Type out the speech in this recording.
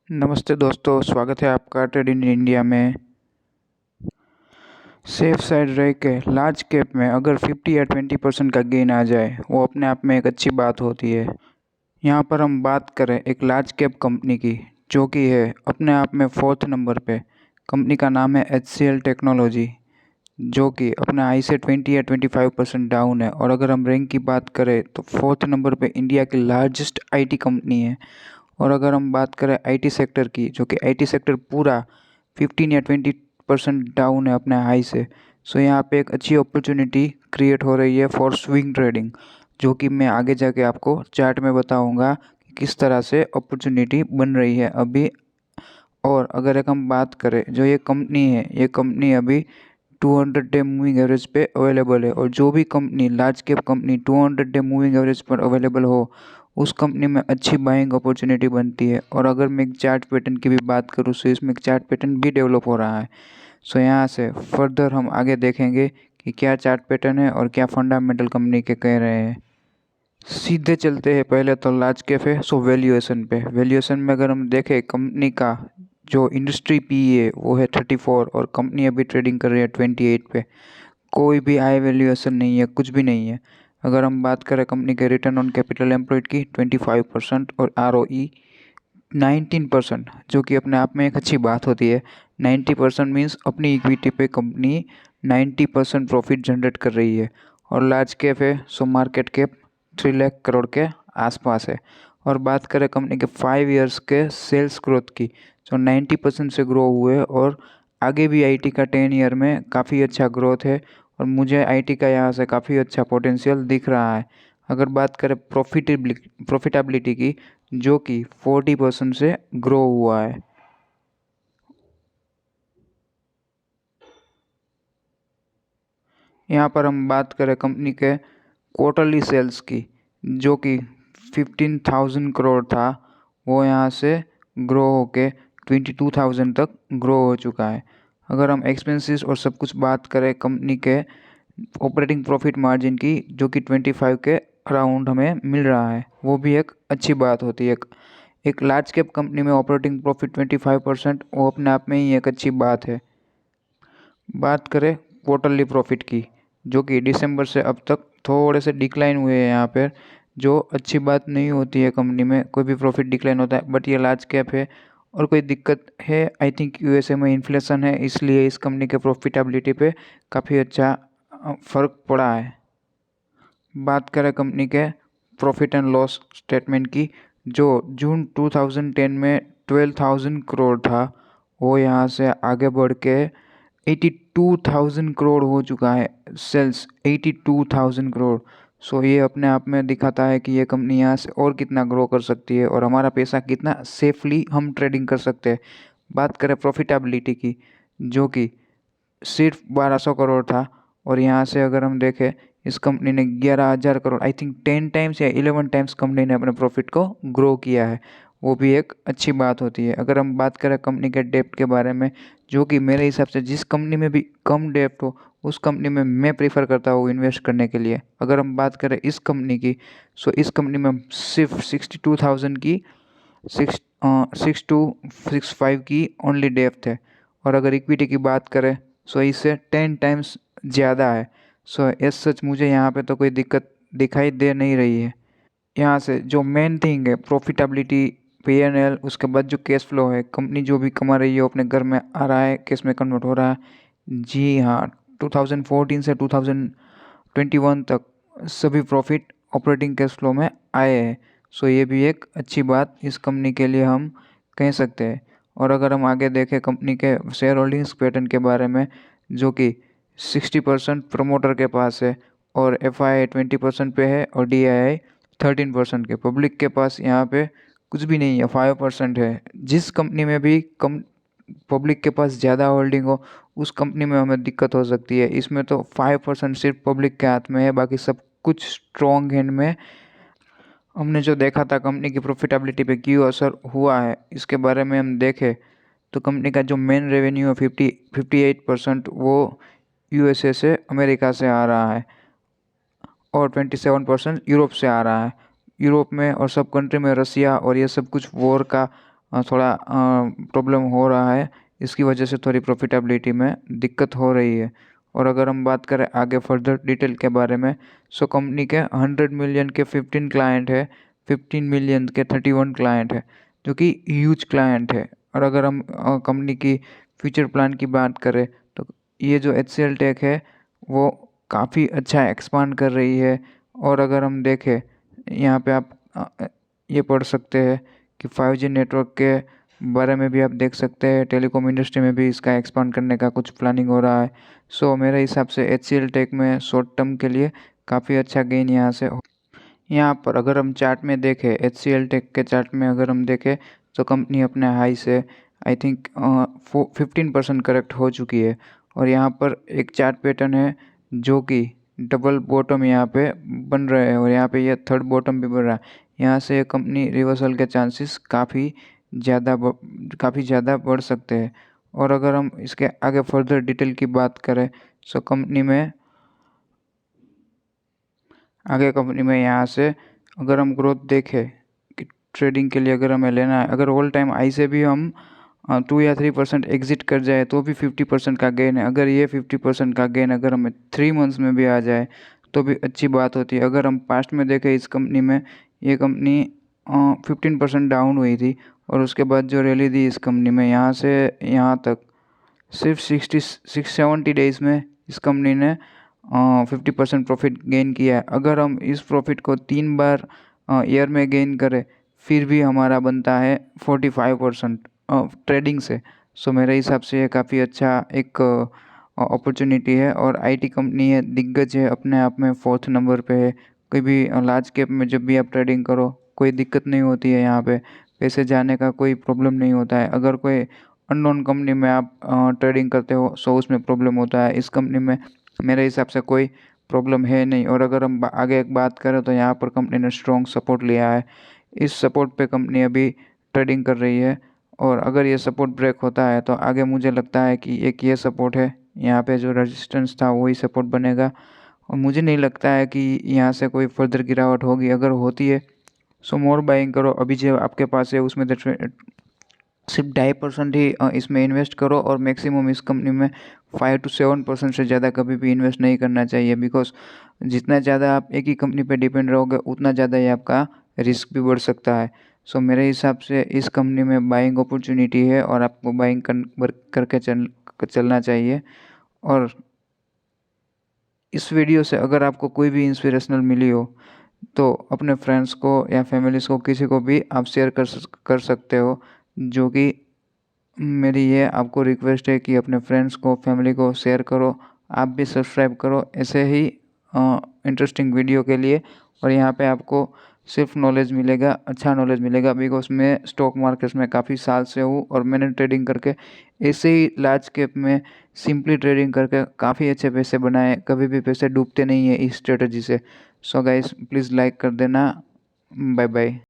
नमस्ते दोस्तों, स्वागत है आपका ट्रेड इन इंडिया में। सेफ साइड रह के लार्ज कैप में अगर 50 या 20% का गेन आ जाए वो अपने आप में एक अच्छी बात होती है। यहाँ पर हम बात करें एक लार्ज कैप कंपनी की जो कि है अपने आप में 4th नंबर पे। कंपनी का नाम है HCL टेक्नोलॉजी, जो कि अपने हाई से 20 या 25% डाउन है। और अगर हम रैंक की बात करें तो 4th नंबर पे इंडिया की लार्जेस्ट IT कंपनी है। और अगर हम बात करें IT सेक्टर की, जो कि IT सेक्टर पूरा 15 या 20% डाउन है अपने हाई से। सो यहाँ पे एक अच्छी अपॉर्चुनिटी क्रिएट हो रही है फॉर स्विंग ट्रेडिंग, जो कि मैं आगे जाके आपको चार्ट में बताऊंगा कि किस तरह से अपॉर्चुनिटी बन रही है अभी। और अगर एक हम बात करें जो ये कंपनी है, ये कंपनी अभी 200 डे मूविंग एवरेज पे अवेलेबल है। और जो भी company large cap company 200 day moving average पर अवेलेबल हो उस कंपनी में अच्छी बाइंग अपॉर्चुनिटी बनती है। और अगर मैं एक चार्ट पैटर्न की भी बात करूँ तो इसमें एक चार्ट पैटर्न भी डेवलप हो रहा है। सो यहाँ से फर्दर हम आगे देखेंगे कि क्या चार्ट पैटर्न है और क्या फंडामेंटल कंपनी के कह रहे हैं। सीधे चलते हैं पहले तो लार्ज कैप है। सो वैल्यूएशन पे, वैल्यूएशन में अगर हम देखें कंपनी का जो इंडस्ट्री पी है वो है 34 और कंपनी अभी ट्रेडिंग कर रही है 28 पे। कोई भी हाई वैल्यूएशन नहीं है, कुछ भी नहीं है। अगर हम बात करें कंपनी के रिटर्न ऑन कैपिटल एम्प्लॉयड की 25% और ROE 19%, जो कि अपने आप में एक अच्छी बात होती है। 90% मीन्स अपनी इक्विटी पे कंपनी 90% प्रॉफिट जनरेट कर रही है। और लार्ज कैप है so market cap 3 lakh crore के आसपास है। और बात करें कंपनी के 5 इयर्स के सेल्स ग्रोथ की, सो 90% से ग्रो हुए और आगे भी IT का 10 ईयर में काफ़ी अच्छा ग्रोथ है। और मुझे IT का यहाँ से काफ़ी अच्छा पोटेंशियल दिख रहा है। अगर बात करें प्रॉफिटेबिलिटी की, जो कि 40% से ग्रो हुआ है। यहाँ पर हम बात करें कंपनी के क्वार्टरली सेल्स की, जो कि 15,000 करोड़ था, वो यहाँ से ग्रो होके 22,000 तक ग्रो हो चुका है। अगर हम एक्सपेंसेस और सब कुछ बात करें कंपनी के ऑपरेटिंग प्रॉफिट मार्जिन की, जो कि 25 के अराउंड हमें मिल रहा है, वो भी एक अच्छी बात होती है। एक लार्ज कैप कंपनी में ऑपरेटिंग प्रॉफिट 25%, वो अपने आप में ही एक अच्छी बात है। बात करें क्वार्टरली प्रॉफिट की, जो कि दिसंबर से अब तक थोड़े से डिक्लाइन हुए हैं यहाँ पर, जो अच्छी बात नहीं होती है। कंपनी में कोई भी प्रॉफिट डिक्लाइन होता है, बट ये लार्ज कैप है और कोई दिक्कत है। आई थिंक USA में इन्फ्लेशन है, इसलिए इस कंपनी के प्रॉफिटेबिलिटी पे काफ़ी अच्छा फ़र्क पड़ा है। बात करें कंपनी के प्रॉफिट एंड लॉस स्टेटमेंट की, जो जून 2010 में 12,000 करोड़ था, वो यहाँ से आगे बढ़ के 82,000 करोड़ हो चुका है। सेल्स 82,000 करोड़। सो ये अपने आप में दिखाता है कि ये कंपनी यहाँ से और कितना ग्रो कर सकती है और हमारा पैसा कितना सेफली हम ट्रेडिंग कर सकते हैं। बात करें प्रॉफिटेबिलिटी की, जो कि सिर्फ 1200 करोड़ था। और यहाँ से अगर हम देखें इस कंपनी ने 11,000 करोड़, आई थिंक 10 टाइम्स या 11 टाइम्स कंपनी ने अपने प्रॉफिट को ग्रो किया है। वो भी एक अच्छी बात होती है। अगर हम बात करें कंपनी के डेप्ट के बारे में, जो कि मेरे हिसाब से जिस कंपनी में भी कम डेप्ट हो उस कंपनी में मैं प्रीफर करता हूँ इन्वेस्ट करने के लिए। अगर हम बात करें इस कंपनी की, सो इस कंपनी में सिर्फ 62,000 की 6 to 65 की ओनली डेप्थ है। और अगर इक्विटी की बात करें सो इससे 10 टाइम्स ज़्यादा है। सो एज सच मुझे यहाँ पे तो कोई दिक्कत दिखाई दे नहीं रही है। यहाँ से जो मेन थिंग है प्रॉफिटेबिलिटी, P&L, उसके बाद जो कैश फ्लो है, कंपनी जो भी कमा रही है वो अपने घर में आ रहा है, कैश में कन्वर्ट हो रहा है। जी हाँ, 2014 से 2021 तक सभी प्रॉफिट ऑपरेटिंग कैश फ्लो में आए हैं। सो ये भी एक अच्छी बात इस कंपनी के लिए हम कह सकते हैं। और अगर हम आगे देखें कंपनी के शेयर होल्डिंग्स पैटर्न के बारे में, जो कि 60% प्रमोटर के पास है और FII 20% पे है और DII 13% के। पब्लिक के पास यहाँ पे कुछ भी नहीं है, 5% है। जिस कंपनी में भी कम पब्लिक के पास ज़्यादा होल्डिंग हो उस कंपनी में हमें दिक्कत हो सकती है। इसमें तो 5% सिर्फ पब्लिक के हाथ में है, बाकी सब कुछ स्ट्रॉन्ग हैंड में। हमने जो देखा था कंपनी की प्रॉफिटेबिलिटी पे क्यों असर हुआ है, इसके बारे में हम देखें तो कंपनी का जो मेन रेवेन्यू है 58% वो USA से, अमेरिका से आ रहा है और 27% यूरोप से आ रहा है। यूरोप में और सब कंट्री में रसिया और ये सब कुछ वॉर का थोड़ा प्रॉब्लम हो रहा है, इसकी वजह से थोड़ी प्रॉफिटेबिलिटी में दिक्कत हो रही है। और अगर हम बात करें आगे फर्दर डिटेल के बारे में, सो कंपनी के 100 मिलियन के 15 क्लाइंट है, 15 मिलियन के 31 क्लाइंट है, जो कि ह्यूज क्लाइंट है। और अगर हम कंपनी की फ्यूचर प्लान की बात करें तो ये जो HCL टेक है वो काफ़ी अच्छा एक्सपांड कर रही है। और अगर हम देखें यहाँ पे आप ये पढ़ सकते हैं कि 5G नेटवर्क के बारे में भी आप देख सकते हैं, टेलीकॉम इंडस्ट्री में भी इसका एक्सपांड करने का कुछ प्लानिंग हो रहा है। सो मेरे हिसाब से HCL टेक में शॉर्ट टर्म के लिए काफ़ी अच्छा गेन यहाँ से यहाँ पर अगर हम चार्ट में देखें, HCL टेक के चार्ट में अगर हम देखें तो कंपनी अपने हाई से आई थिंक 15% करेक्ट हो चुकी है। और यहाँ पर एक चार्ट पैटर्न है जो कि डबल बॉटम यहाँ पे बन रहे हैं और यहाँ पे ये थर्ड बॉटम भी बन रहा है। यहाँ से कंपनी रिवर्सल के चांसेस काफ़ी ज़्यादा बढ़ सकते हैं। और अगर हम इसके आगे फर्दर डिटेल की बात करें सो कंपनी में यहाँ से अगर हम ग्रोथ देखें कि ट्रेडिंग के लिए अगर हमें लेना है, अगर ऑल टाइम हाई से भी हम 2 या 3% एग्जिट कर जाए तो भी 50% का गेन है। अगर ये 50% का गेन अगर हमें 3 मंथ्स में भी आ जाए तो भी अच्छी बात होती है। अगर हम पास्ट में देखें इस कंपनी में, ये कंपनी 15% डाउन हुई थी और उसके बाद जो रैली दी इस कंपनी में यहाँ से यहाँ तक सिर्फ 70 डेज़ में इस कंपनी ने 50% प्रॉफिट गेन किया है। अगर हम इस प्रॉफिट को 3 बार ईयर में गेन करें फिर भी हमारा बनता है 45% ट्रेडिंग से। सो मेरे हिसाब से ये काफ़ी अच्छा एक अपॉर्चुनिटी है। और आईटी कंपनी है, दिग्गज है, अपने आप में 4th नंबर पे है। कोई भी लार्ज कैप में जब भी आप ट्रेडिंग करो कोई दिक्कत नहीं होती है, यहाँ पे पैसे जाने का कोई प्रॉब्लम नहीं होता है। अगर कोई अननोन कंपनी में आप ट्रेडिंग करते हो सो उसमें प्रॉब्लम होता है, इस कंपनी में मेरे हिसाब से कोई प्रॉब्लम है नहीं। और अगर हम आगे एक बात करें तो यहाँ पर कंपनी ने स्ट्रॉन्ग सपोर्ट लिया है, इस सपोर्ट पे कंपनी अभी ट्रेडिंग कर रही है। और अगर ये सपोर्ट ब्रेक होता है तो आगे मुझे लगता है कि एक ये सपोर्ट है, यहाँ पे जो रेजिस्टेंस था वही सपोर्ट बनेगा। और मुझे नहीं लगता है कि यहाँ से कोई फर्दर गिरावट होगी। अगर होती है सो मोर बाइंग करो, अभी जो आपके पास है उसमें सिर्फ 2.5% ही इसमें इन्वेस्ट करो। और मैक्सिमम इस कंपनी में 5 to 7% से ज़्यादा कभी भी इन्वेस्ट नहीं करना चाहिए, बिकॉज जितना ज़्यादा आप एक ही कंपनी पे डिपेंड रहोगे उतना ज़्यादा ही आपका रिस्क भी बढ़ सकता है। सो मेरे हिसाब से इस कंपनी में बाइंग अपॉर्चुनिटी है और आपको बाइंग करके चलना चाहिए। और इस वीडियो से अगर आपको कोई भी इंस्पिरेशनल मिली हो तो अपने फ्रेंड्स को या फैमिलीज़ को किसी को भी आप शेयर कर सकते हो। जो कि मेरी ये आपको रिक्वेस्ट है कि अपने फ्रेंड्स को फैमिली को शेयर करो, आप भी सब्सक्राइब करो ऐसे ही इंटरेस्टिंग वीडियो के लिए। और यहाँ पे आपको सिर्फ नॉलेज मिलेगा, अच्छा नॉलेज मिलेगा, बिकॉज मैं स्टॉक मार्केट में काफ़ी साल से हूँ और मैंने ट्रेडिंग करके ऐसे ही लार्ज कैप में सिंपली ट्रेडिंग करके काफ़ी अच्छे पैसे बनाए, कभी भी पैसे डूबते नहीं है इस स्ट्रेटजी से। सो गाइस प्लीज़ लाइक कर देना, बाय बाय।